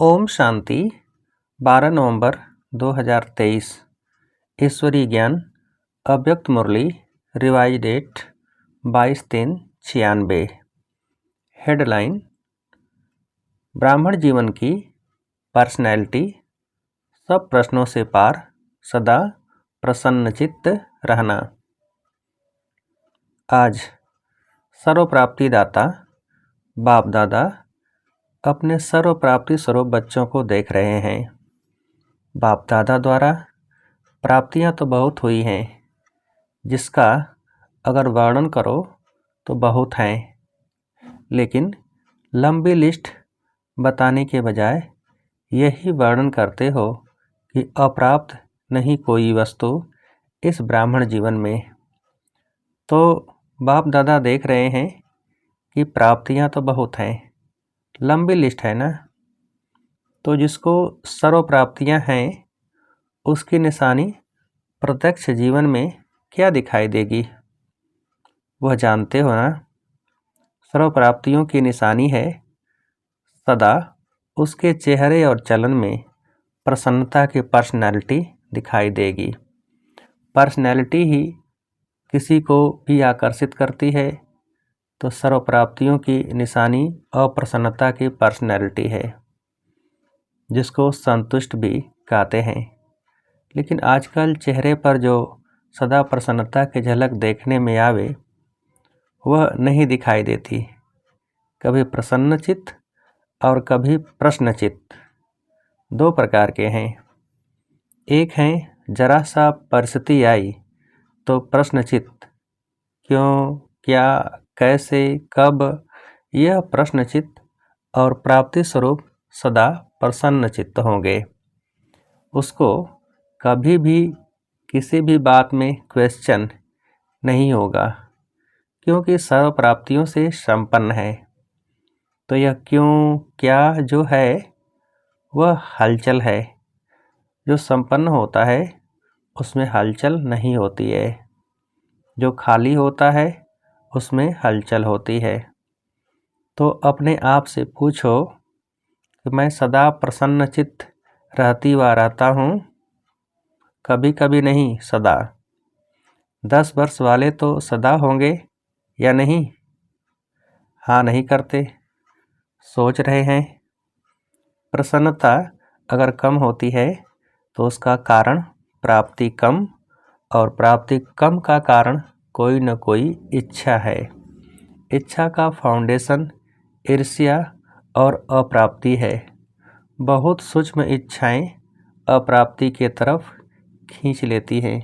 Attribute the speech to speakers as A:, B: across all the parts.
A: ओम शांति 12 नवंबर 2023 ईश्वरीय ज्ञान अव्यक्त मुरली रिवाइज डेट 22/3/96। हेडलाइन ब्राह्मण जीवन की पर्सनैलिटी सब प्रश्नों से पार सदा प्रसन्नचित्त रहना। आज सर्वप्राप्ति दाता बाप दादा अपने सर्वप्राप्ति स्वरूप बच्चों को देख रहे हैं। बाप दादा द्वारा प्राप्तियां तो बहुत हुई हैं, जिसका अगर वर्णन करो तो बहुत हैं, लेकिन लंबी लिस्ट बताने के बजाय यही वर्णन करते हो कि अप्राप्त नहीं कोई वस्तु इस ब्राह्मण जीवन में। तो बाप दादा देख रहे हैं कि प्राप्तियां तो बहुत हैं, लंबी लिस्ट है ना। तो जिसको सर्व प्राप्तियां हैं उसकी निशानी प्रत्यक्ष जीवन में क्या दिखाई देगी, वह जानते हो ना। सर्व प्राप्तियों की निशानी है सदा उसके चेहरे और चलन में प्रसन्नता की पर्सनैलिटी दिखाई देगी। पर्सनैलिटी ही किसी को भी आकर्षित करती है, तो सर्व प्राप्तियों की निशानी अप्रसन्नता की पर्सनैलिटी है, जिसको संतुष्ट भी कहते हैं। लेकिन आजकल चेहरे पर जो सदा प्रसन्नता की झलक देखने में आवे वह नहीं दिखाई देती। कभी प्रसन्नचित्त और कभी प्रश्नचित्त, दो प्रकार के हैं। एक हैं जरा सा परिस्थिति आई तो प्रश्नचित्त, क्यों, क्या, कैसे, कब, यह प्रश्नचित्त, और प्राप्ति स्वरूप सदा प्रसन्नचित्त होंगे। उसको कभी भी किसी भी बात में क्वेश्चन नहीं होगा, क्योंकि सर्व प्राप्तियों से संपन्न है। तो यह क्यों, क्या जो है वह हलचल है। जो संपन्न होता है उसमें हलचल नहीं होती है, जो खाली होता है उसमें हलचल होती है। तो अपने आप से पूछो कि मैं सदा प्रसन्नचित्त रहती व रहता हूँ? कभी कभी नहीं, सदा। 10 वर्ष वाले तो सदा होंगे या नहीं? हाँ नहीं करते, सोच रहे हैं। प्रसन्नता अगर कम होती है तो उसका कारण प्राप्ति कम, और प्राप्ति कम का कारण कोई न कोई इच्छा है। इच्छा का फाउंडेशन ईर्ष्या और अप्राप्ति है। बहुत सूक्ष्म इच्छाएं अप्राप्ति के तरफ खींच लेती हैं।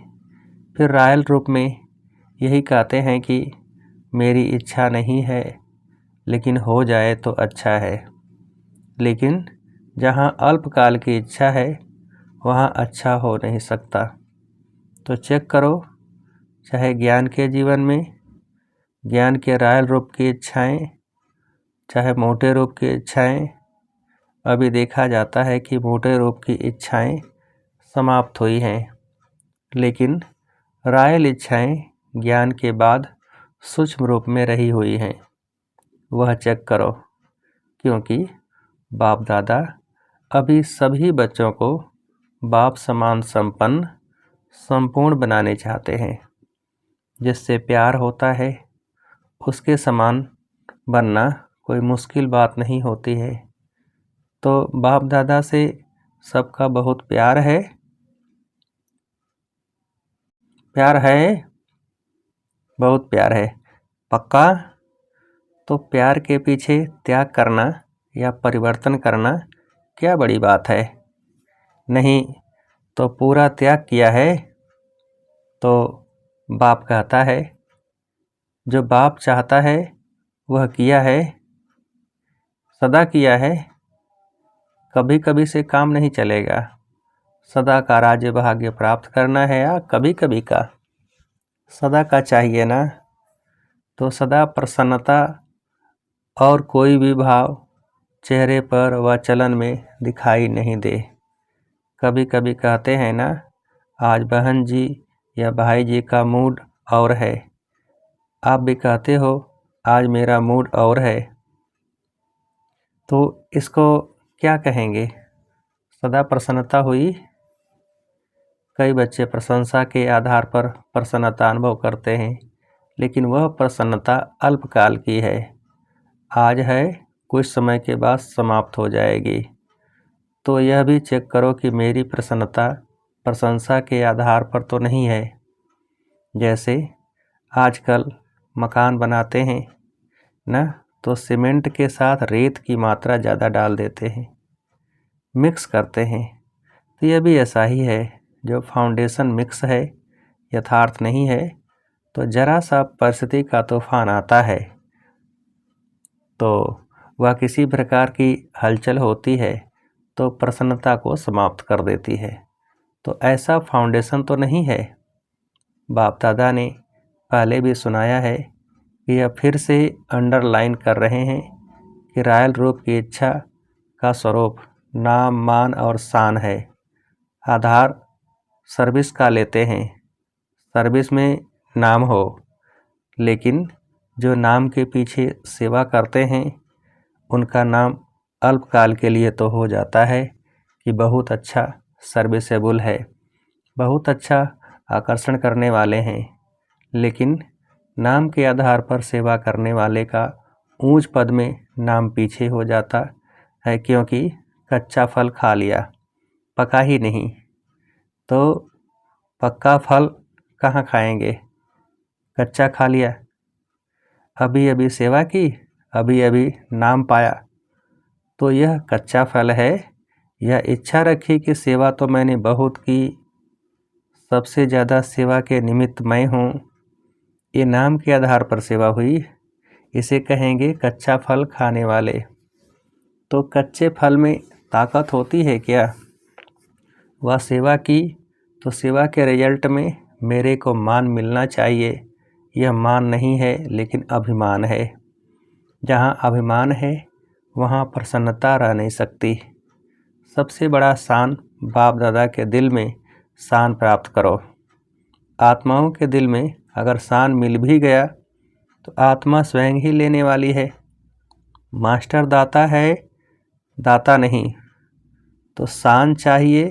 A: फिर रायल रूप में यही कहते हैं कि मेरी इच्छा नहीं है, लेकिन हो जाए तो अच्छा है। लेकिन जहाँ अल्पकाल की इच्छा है वहाँ अच्छा हो नहीं सकता। तो चेक करो, चाहे ज्ञान के जीवन में, ज्ञान के रायल रूप की इच्छाएं, चाहे मोटे रूप की इच्छाएं, अभी देखा जाता है कि मोटे रूप की इच्छाएं समाप्त हुई हैं, लेकिन रायल इच्छाएं ज्ञान के बाद सूक्ष्म रूप में रही हुई हैं। वह चेक करो, क्योंकि बाप दादा अभी सभी बच्चों को बाप समान संपन्न संपूर्ण बनाने चाहते हैं। जिससे प्यार होता है उसके समान बनना कोई मुश्किल बात नहीं होती है। तो बाप दादा से सबका बहुत प्यार है। प्यार है, बहुत प्यार है, पक्का? तो प्यार के पीछे त्याग करना या परिवर्तन करना क्या बड़ी बात है? नहीं तो पूरा त्याग किया है। तो बाप कहता है जो बाप चाहता है वह किया है, सदा किया है। कभी कभी से काम नहीं चलेगा। सदा का राज्य भाग्य प्राप्त करना है या कभी कभी का? सदा का चाहिए ना। तो सदा प्रसन्नता और कोई भी भाव चेहरे पर व चलन में दिखाई नहीं दे। कभी कभी कहते हैं ना, आज बहन जी या भाई जी का मूड और है। आप भी कहते हो आज मेरा मूड और है। तो इसको क्या कहेंगे? सदा प्रसन्नता हुई? कई बच्चे प्रशंसा के आधार पर प्रसन्नता अनुभव करते हैं, लेकिन वह प्रसन्नता अल्पकाल की है। आज है, कुछ समय के बाद समाप्त हो जाएगी। तो यह भी चेक करो कि मेरी प्रसन्नता प्रशंसा के आधार पर तो नहीं है। जैसे आजकल मकान बनाते हैं ना, तो सीमेंट के साथ रेत की मात्रा ज़्यादा डाल देते हैं, मिक्स करते हैं। तो यह भी ऐसा ही है, जो फाउंडेशन मिक्स है, यथार्थ नहीं है, तो जरा सा परिस्थिति का तूफान आता है तो वह किसी प्रकार की हलचल होती है तो प्रसन्नता को समाप्त कर देती है। तो ऐसा फाउंडेशन तो नहीं है। बाप दादा ने पहले भी सुनाया है कि यह फिर से अंडरलाइन कर रहे हैं कि रायल रूप की इच्छा का स्वरूप नाम, मान और शान है। आधार सर्विस का लेते हैं, सर्विस में नाम हो, लेकिन जो नाम के पीछे सेवा करते हैं उनका नाम अल्पकाल के लिए तो हो जाता है कि बहुत अच्छा सर्विसेबल है, बहुत अच्छा आकर्षण करने वाले हैं, लेकिन नाम के आधार पर सेवा करने वाले का ऊंच पद में नाम पीछे हो जाता है, क्योंकि कच्चा फल खा लिया, पका ही नहीं। तो पक्का फल कहाँ खाएंगे? कच्चा खा लिया, अभी अभी सेवा की, अभी अभी नाम पाया, तो यह कच्चा फल है। यह इच्छा रखी कि सेवा तो मैंने बहुत की, सबसे ज़्यादा सेवा के निमित्त मैं हूँ, ये नाम के आधार पर सेवा हुई, इसे कहेंगे कच्चा फल खाने वाले। तो कच्चे फल में ताकत होती है क्या? वह सेवा की तो सेवा के रिजल्ट में मेरे को मान मिलना चाहिए। यह मान नहीं है, लेकिन अभिमान है। जहाँ अभिमान है वहाँ प्रसन्नता रह नहीं सकती। सबसे बड़ा शान बाप दादा के दिल में शान प्राप्त करो। आत्माओं के दिल में अगर शान मिल भी गया तो आत्मा स्वयं ही लेने वाली है। मास्टर दाता है, दाता नहीं। तो शान चाहिए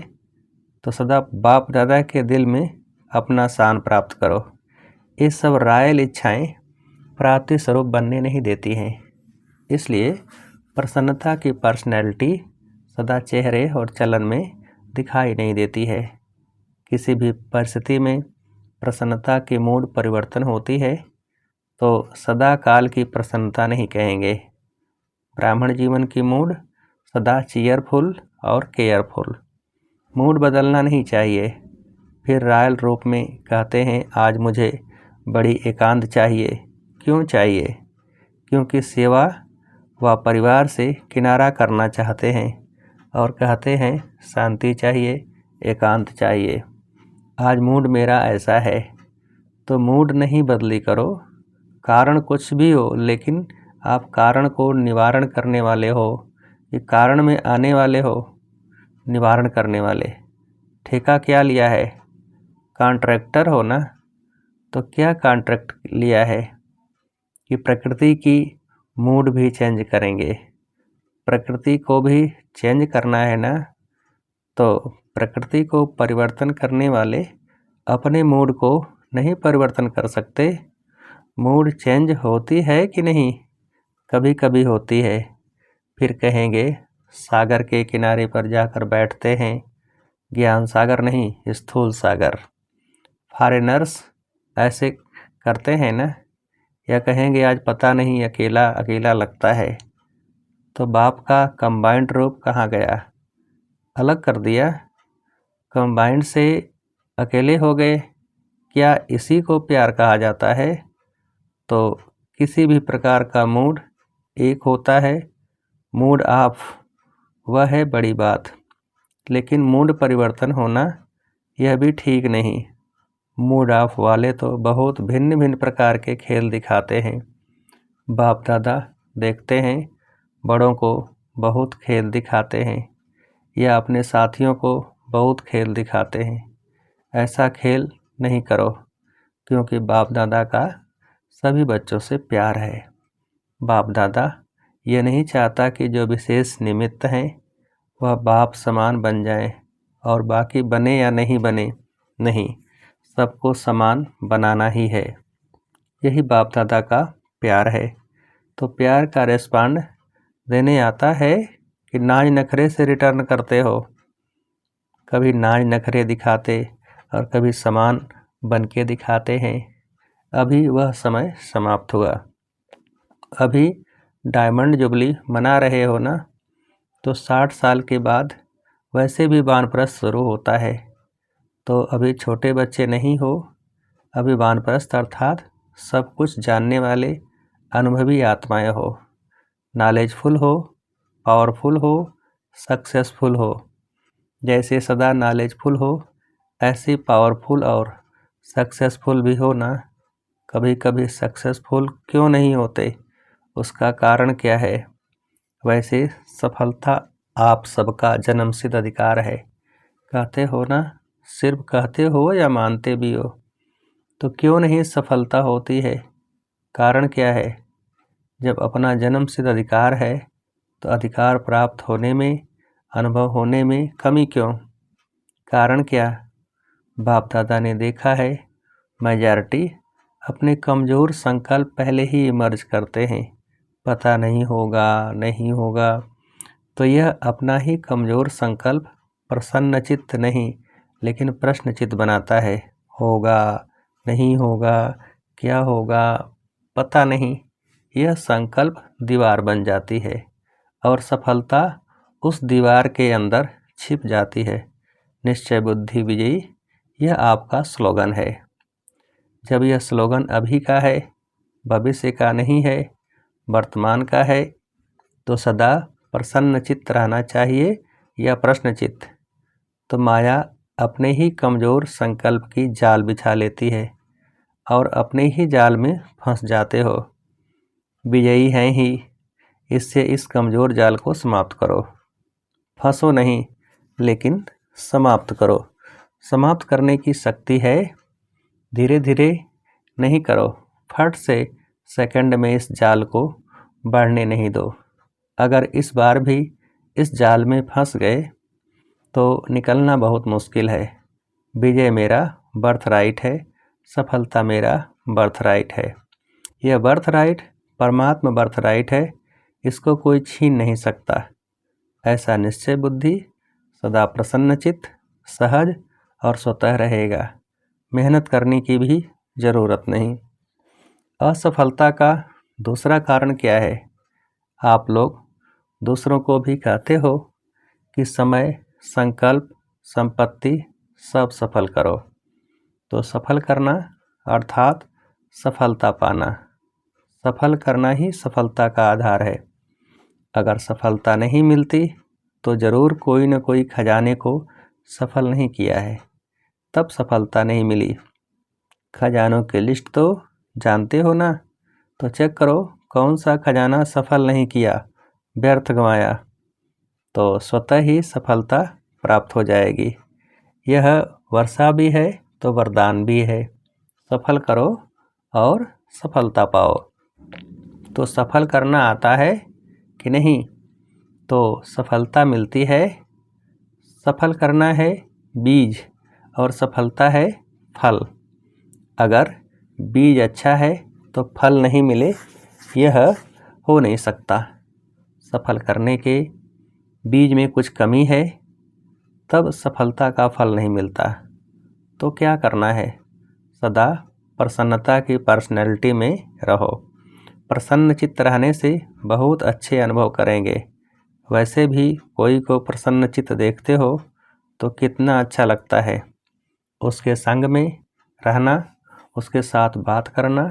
A: तो सदा बाप दादा के दिल में अपना शान प्राप्त करो। ये सब रायल इच्छाएं प्राप्ति स्वरूप बनने नहीं देती हैं। इसलिए प्रसन्नता की पर्सनैलिटी सदा चेहरे और चलन में दिखाई नहीं देती है। किसी भी परिस्थिति में प्रसन्नता की मूड परिवर्तन होती है तो सदा काल की प्रसन्नता नहीं कहेंगे। ब्राह्मण जीवन की मूड सदा चीयरफुल और केयरफुल। मूड बदलना नहीं चाहिए। फिर रॉयल रूप में कहते हैं आज मुझे बड़ी एकांत चाहिए। क्यों चाहिए? क्योंकि सेवा व परिवार से किनारा करना चाहते हैं और कहते हैं शांति चाहिए, एकांत चाहिए। आज मूड मेरा ऐसा है, तो मूड नहीं बदली करो। कारण कुछ भी हो, लेकिन आप कारण को निवारण करने वाले हो, ये कारण में आने वाले हो, निवारण करने वाले। ठेका क्या लिया है? कॉन्ट्रैक्टर हो ना, तो क्या कॉन्ट्रैक्ट लिया है कि प्रकृति की मूड भी चेंज करेंगे। प्रकृति को भी चेंज करना है ना, तो प्रकृति को परिवर्तन करने वाले अपने मूड को नहीं परिवर्तन कर सकते। मूड चेंज होती है कि नहीं? कभी कभी होती है। फिर कहेंगे सागर के किनारे पर जाकर बैठते हैं, ज्ञान सागर नहीं, स्थूल सागर। फॉरेनर्स ऐसे करते हैं ना, या कहेंगे आज पता नहीं अकेला अकेला लगता है। तो बाप का कंबाइंड रूप कहाँ गया? अलग कर दिया। कंबाइंड से अकेले हो गए। क्या इसी को प्यार कहा जाता है? तो किसी भी प्रकार का मूड एक होता है, मूड ऑफ, वह है बड़ी बात। लेकिन मूड परिवर्तन होना यह भी ठीक नहीं। मूड ऑफ वाले तो बहुत भिन्न भिन्न प्रकार के खेल दिखाते हैं। बाप दादा देखते हैं बड़ों को बहुत खेल दिखाते हैं, या अपने साथियों को बहुत खेल दिखाते हैं। ऐसा खेल नहीं करो, क्योंकि बाप दादा का सभी बच्चों से प्यार है। बाप दादा ये नहीं चाहता कि जो विशेष निमित्त हैं वह बाप समान बन जाए और बाकी बने या नहीं बने, नहीं, सबको समान बनाना ही है। यही बाप दादा का प्यार है। तो प्यार का रेस्पॉन्ड देने आता है कि नाज नखरे से रिटर्न करते हो। कभी नाज नखरे दिखाते और कभी समान बन के दिखाते हैं। अभी वह समय समाप्त हुआ। अभी डायमंड जुबली मना रहे हो ना, तो 60 साल के बाद वैसे भी वानप्रस्थ शुरू होता है। तो अभी छोटे बच्चे नहीं हो, अभी वानप्रस्थ अर्थात सब कुछ जानने वाले अनुभवी आत्माएं हो। नॉलेजफुल हो, पावरफुल हो, सक्सेसफुल हो। जैसे सदा नॉलेजफुल हो, ऐसे पावरफुल और सक्सेसफुल भी हो ना। कभी कभी सक्सेसफुल क्यों नहीं होते, उसका कारण क्या है? वैसे सफलता आप सबका जन्मसिद्ध अधिकार है। कहते हो ना, सिर्फ कहते हो या मानते भी हो? तो क्यों नहीं सफलता होती है? कारण क्या है? जब अपना जन्मसिद्ध अधिकार है तो अधिकार प्राप्त होने में, अनुभव होने में कमी क्यों? कारण क्या? बाप दादा ने देखा है, मेजॉरिटी अपने कमज़ोर संकल्प पहले ही इमर्ज करते हैं। पता नहीं होगा, नहीं होगा। तो यह अपना ही कमज़ोर संकल्प प्रसन्नचित्त नहीं, लेकिन प्रश्नचित्त बनाता है। होगा, नहीं होगा, क्या होगा, पता नहीं। यह संकल्प दीवार बन जाती है और सफलता उस दीवार के अंदर छिप जाती है। निश्चय बुद्धि विजयी, यह आपका स्लोगन है। जब यह स्लोगन अभी का है, भविष्य का नहीं है, वर्तमान का है, तो सदा प्रसन्नचित्त रहना चाहिए या प्रश्नचित्त। तो माया अपने ही कमज़ोर संकल्प की जाल बिछा लेती है और अपने ही जाल में फंस जाते हो। विजयी हैं ही, इससे इस कमज़ोर जाल को समाप्त करो। फंसो नहीं, लेकिन समाप्त करो। समाप्त करने की शक्ति है। धीरे धीरे नहीं करो, फट से सेकंड में इस जाल को बढ़ने नहीं दो। अगर इस बार भी इस जाल में फंस गए तो निकलना बहुत मुश्किल है। विजय मेरा बर्थराइट है, सफलता मेरा बर्थराइट है। यह बर्थराइट परमात्मा बर्थराइट है, इसको कोई छीन नहीं सकता। ऐसा निश्चय बुद्धि सदा प्रसन्नचित्त, सहज और स्वतः रहेगा। मेहनत करने की भी ज़रूरत नहीं। असफलता का दूसरा कारण क्या है? आप लोग दूसरों को भी कहते हो कि समय, संकल्प, संपत्ति सब सफल करो। तो सफल करना अर्थात सफलता पाना। सफल करना ही सफलता का आधार है। अगर सफलता नहीं मिलती तो ज़रूर कोई न कोई खजाने को सफल नहीं किया है, तब सफलता नहीं मिली। खजानों की लिस्ट तो जानते हो ना, तो चेक करो कौन सा खजाना सफल नहीं किया, व्यर्थ गंवाया, तो स्वतः ही सफलता प्राप्त हो जाएगी। यह वर्षा भी है तो वरदान भी है। सफल करो और सफलता पाओ। तो सफल करना आता है कि नहीं? तो सफलता मिलती है। सफल करना है बीज और सफलता है फल। अगर बीज अच्छा है तो फल नहीं मिले, यह हो नहीं सकता। सफल करने के बीज में कुछ कमी है, तब सफलता का फल नहीं मिलता। तो क्या करना है? सदा प्रसन्नता की पर्सनैलिटी में रहो। प्रसन्न चित्त रहने से बहुत अच्छे अनुभव करेंगे। वैसे भी कोई को प्रसन्न चित्त देखते हो तो कितना अच्छा लगता है। उसके संग में रहना, उसके साथ बात करना,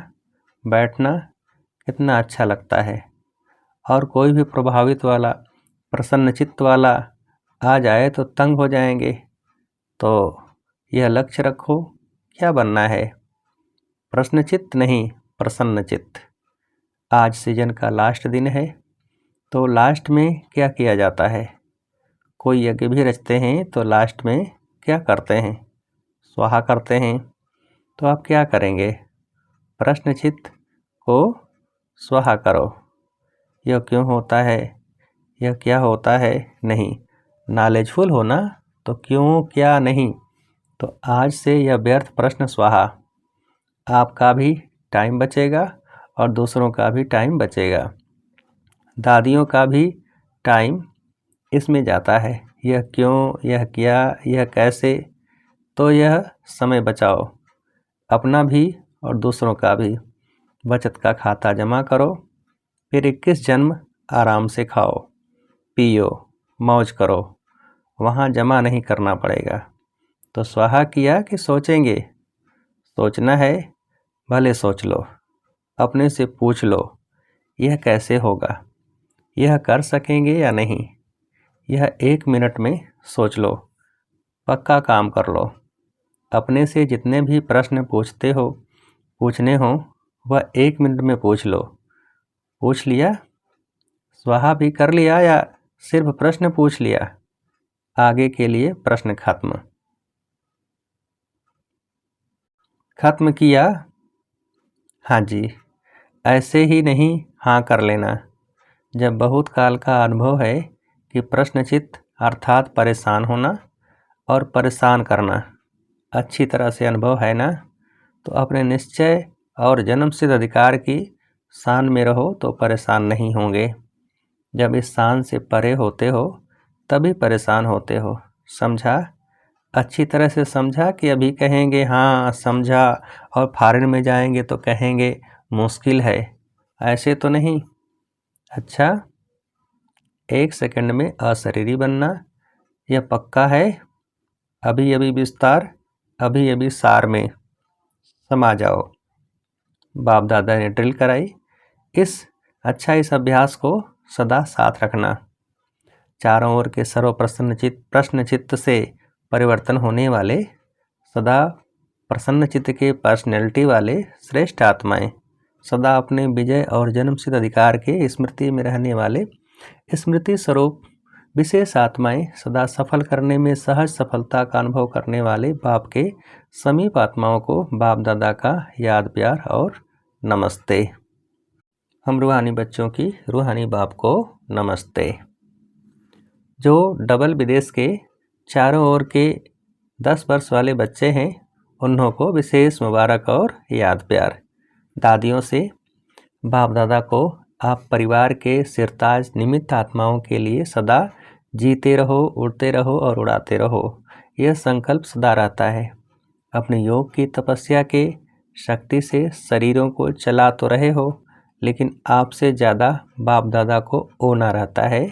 A: बैठना कितना अच्छा लगता है। और कोई भी प्रभावित वाला, प्रसन्न चित्त वाला आ जाए तो तंग हो जाएंगे। तो यह लक्ष्य रखो, क्या बनना है? प्रश्नचित्त नहीं, प्रसन्न चित्त। आज सीजन का लास्ट दिन है, तो लास्ट में क्या किया जाता है? कोई यज्ञ भी रचते हैं तो लास्ट में क्या करते हैं? स्वाहा करते हैं। तो आप क्या करेंगे? प्रश्नचित्त को स्वाहा करो। यह क्यों होता है? यह क्या होता है? नहीं, नॉलेजफुल हो ना, तो क्यों क्या नहीं। तो आज से यह व्यर्थ प्रश्न स्वाहा। आपका भी टाइम बचेगा और दूसरों का भी टाइम बचेगा। दादियों का भी टाइम इसमें जाता है। यह क्यों, यह क्या, यह कैसे। तो यह समय बचाओ, अपना भी और दूसरों का भी। बचत का खाता जमा करो, फिर 21 जन्म आराम से खाओ, पियो, मौज करो। वहाँ जमा नहीं करना पड़ेगा। तो स्वाहा किया कि सोचेंगे? सोचना है, भले सोच लो। अपने से पूछ लो, यह कैसे होगा, यह कर सकेंगे या नहीं। यह 1 मिनट में सोच लो, पक्का काम कर लो। अपने से जितने भी प्रश्न पूछने हो वह 1 मिनट में पूछ लो। पूछ लिया? स्वाहा भी कर लिया या सिर्फ प्रश्न पूछ लिया? आगे के लिए प्रश्न खत्म किया? हाँ जी। ऐसे ही नहीं हाँ कर लेना। जब बहुत काल का अनुभव है कि प्रश्नचित्त अर्थात परेशान होना और परेशान करना अच्छी तरह से अनुभव है ना, तो अपने निश्चय और जन्मसिद्ध अधिकार की शान में रहो तो परेशान नहीं होंगे। जब इस शान से परे होते हो तभी परेशान होते हो। समझा? अच्छी तरह से समझा कि अभी कहेंगे हाँ समझा और फॉरेन में जाएंगे तो कहेंगे मुश्किल है, ऐसे तो नहीं। अच्छा, 1 सेकंड में अशरीरी बनना यह पक्का है। अभी अभी विस्तार, अभी अभी सार में समा जाओ। बाप दादा ने ड्रिल कराई। इस अभ्यास को सदा साथ रखना। चारों ओर के सर्व प्रश्न चित्त से परिवर्तन होने वाले, सदा प्रसन्न चित्त के पर्सनैलिटी वाले श्रेष्ठ आत्माएं, सदा अपने विजय और जन्मसिद्ध अधिकार के स्मृति में रहने वाले स्मृति स्वरूप विशेष आत्माएं, सदा सफल करने में सहज सफलता का अनुभव करने वाले बाप के समीप आत्माओं को बाप दादा का याद प्यार और नमस्ते। हम रूहानी बच्चों की रूहानी बाप को नमस्ते। जो डबल विदेश के चारों ओर के 10 वर्ष वाले बच्चे हैं, उन्हों को विशेष मुबारक और याद प्यार। दादियों से बाप दादा को आप परिवार के सिरताज निमित्त आत्माओं के लिए सदा जीते रहो, उड़ते रहो और उड़ाते रहो, यह संकल्प सदा रहता है। अपने योग की तपस्या के शक्ति से शरीरों को चला तो रहे हो, लेकिन आपसे ज़्यादा बाप दादा को ओना रहता है।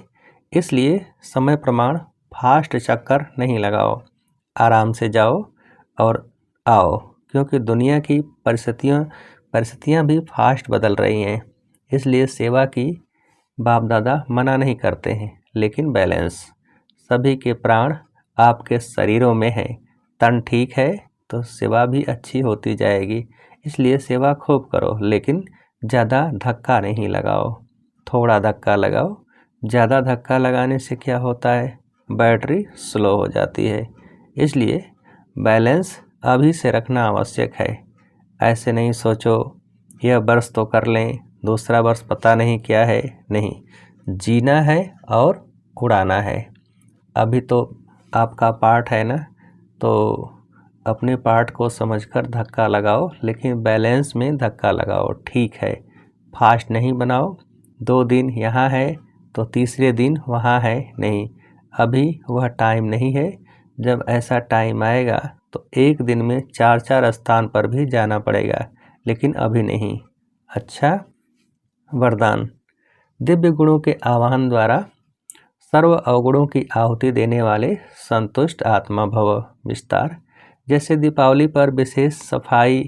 A: इसलिए समय प्रमाण फास्ट चक्कर नहीं लगाओ, आराम से जाओ और आओ, क्योंकि दुनिया की परिस्थितियाँ भी फास्ट बदल रही हैं। इसलिए सेवा की बाप दादा मना नहीं करते हैं, लेकिन बैलेंस। सभी के प्राण आपके शरीरों में हैं। तन ठीक है तो सेवा भी अच्छी होती जाएगी। इसलिए सेवा खूब करो, लेकिन ज़्यादा धक्का नहीं लगाओ, थोड़ा धक्का लगाओ। ज़्यादा धक्का लगाने से क्या होता है? बैटरी स्लो हो जाती है। इसलिए बैलेंस अभी से रखना आवश्यक है। ऐसे नहीं सोचो यह वर्ष तो कर लें, दूसरा वर्ष पता नहीं क्या है। नहीं, जीना है और उड़ाना है। अभी तो आपका पार्ट है ना, तो अपने पार्ट को समझकर धक्का लगाओ, लेकिन बैलेंस में धक्का लगाओ। ठीक है, फास्ट नहीं बनाओ। 2 दिन यहाँ है तो तीसरे दिन वहाँ है नहीं। अभी वह टाइम नहीं है। जब ऐसा टाइम आएगा तो एक दिन में 4-4 स्थान पर भी जाना पड़ेगा, लेकिन अभी नहीं। अच्छा, वरदान। दिव्य गुणों के आवाहन द्वारा सर्व अवगुणों की आहुति देने वाले संतुष्ट आत्मा भव। विस्तार। जैसे दीपावली पर विशेष सफाई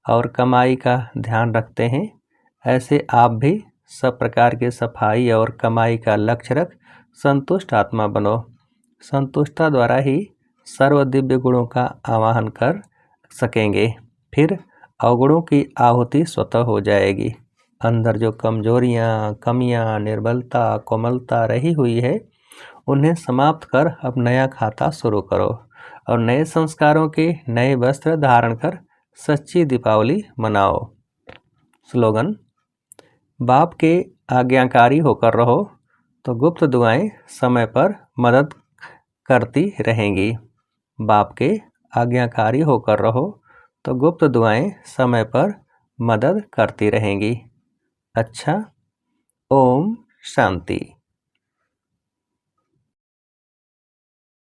A: और कमाई का ध्यान रखते हैं, ऐसे आप भी सब प्रकार के सफाई और कमाई का लक्ष्य रख संतुष्ट आत्मा बनो। संतुष्टता द्वारा ही सर्व दिव्य गुणों का आवाहन कर सकेंगे। फिर अवगुणों की आहुति स्वतः हो जाएगी। अंदर जो कमजोरियाँ, कमियाँ, निर्बलता, कोमलता रही हुई है, उन्हें समाप्त कर अब नया खाता शुरू करो और नए संस्कारों के नए वस्त्र धारण कर सच्ची दीपावली मनाओ। स्लोगन। बाप के आज्ञाकारी होकर रहो तो गुप्त दुआएं समय पर मदद करती रहेंगी। बाप के आज्ञाकारी होकर रहो तो गुप्त दुआएं समय पर मदद करती रहेंगी। अच्छा, ओम शांति।